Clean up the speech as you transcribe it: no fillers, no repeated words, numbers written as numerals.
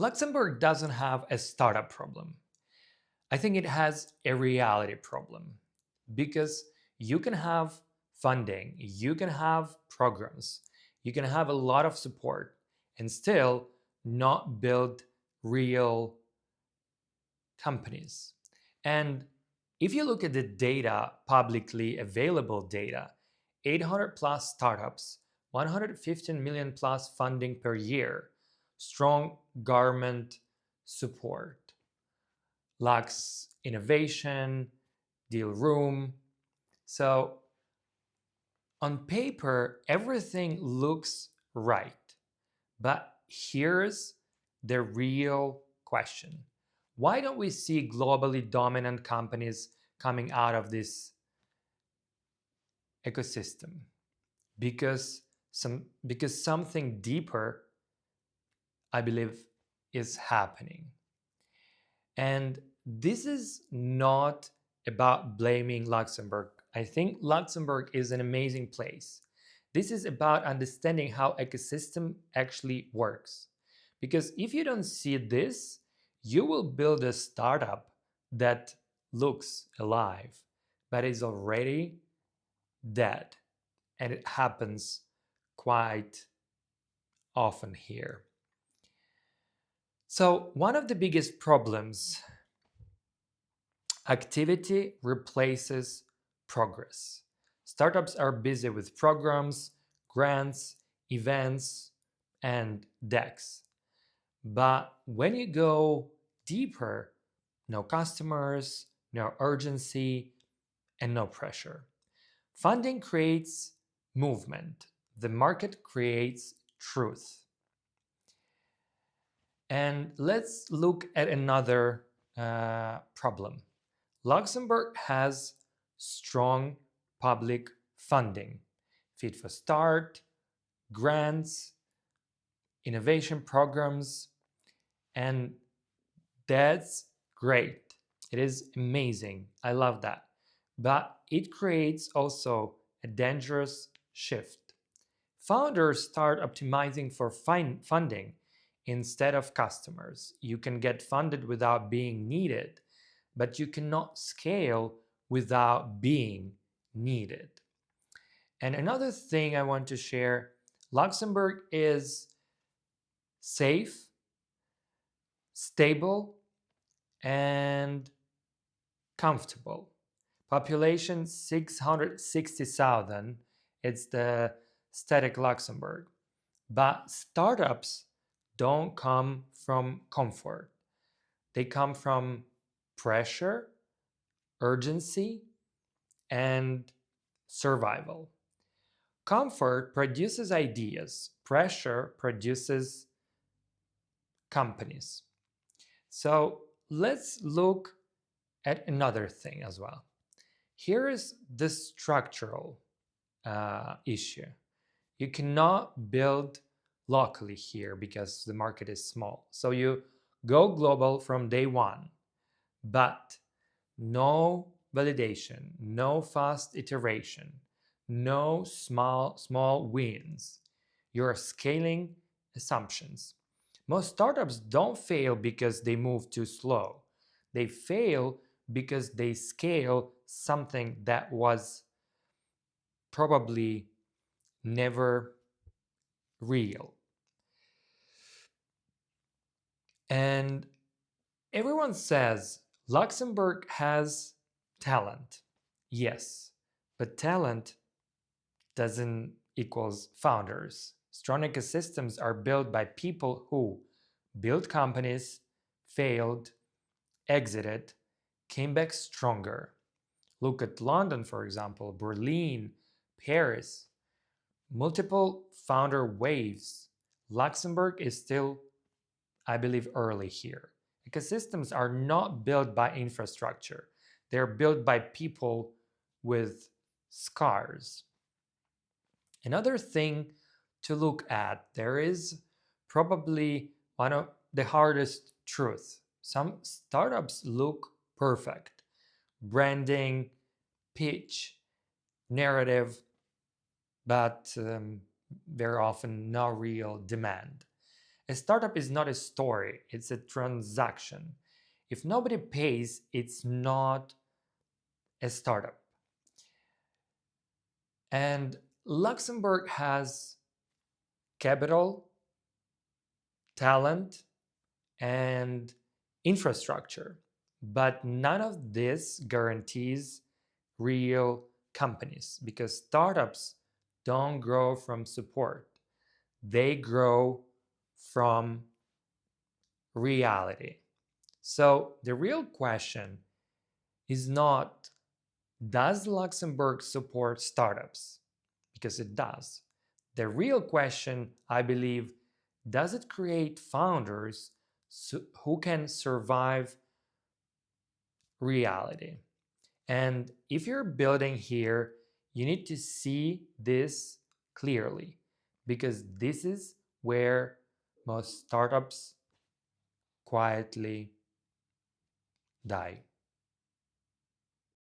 Luxembourg doesn't have a startup problem. I think it has a reality problem because you can have funding, you can have programs, you can have a lot of support and still not build real companies. And if you look at the data, publicly available data, 800 plus startups, 115 million plus funding per year, strong government support, Lux innovation, deal room. So on paper, everything looks right. But here's the real question. Why don't we see globally dominant companies coming out of this ecosystem? Because something deeper, I believe, is happening. And this is not about blaming Luxembourg. I think Luxembourg is an amazing place. This is about understanding how ecosystem actually works. Because if you don't see this, you will build a startup that looks alive, but is already dead. And it happens quite often here. So one of the biggest problems, activity replaces progress. Startups are busy with programs, grants, events, and decks. But when you go deeper, no customers, no urgency, and no pressure. Funding creates movement. The market creates truth. And let's look at another problem. Luxembourg has strong public funding, Fit for Start, grants, innovation programs, and that's great. It is amazing. I love that. But it creates also a dangerous shift. Founders start optimizing for funding instead of customers. You can get funded without being needed, but you cannot scale without being needed. And another thing I want to share, Luxembourg is safe, stable, and comfortable. Population 660,000, it's the static Luxembourg. But startups don't come from comfort. They come from pressure, urgency, and survival. Comfort produces ideas, pressure produces companies. So let's look at another thing as well. Here is the structural issue. You cannot build locally here because the market is small. So you go global from day one, but no validation, no fast iteration, no small wins. You're scaling assumptions. Most startups don't fail because they move too slow. They fail because they scale something that was probably never real. And everyone says Luxembourg has talent. Yes, but talent doesn't equals founders. Strong ecosystems are built by people who built companies, failed, exited, came back stronger. Look at London, for example, Berlin, Paris, multiple founder waves. Luxembourg is still, I believe, early here. Ecosystems are not built by infrastructure. They're built by people with scars. Another thing to look at, there is probably one of the hardest truths. Some startups look perfect. Branding, pitch, narrative, but very often no real demand. A startup is not a story, it's a transaction. If nobody pays, it's not a startup. And Luxembourg has capital, talent, and infrastructure, but none of this guarantees real companies because startups don't grow from support, they grow from reality. So the real question is not, does Luxembourg support startups? Because it does. The real question, I believe, does it create founders who can survive reality? And if you're building here, you need to see this clearly because this is where most startups quietly die.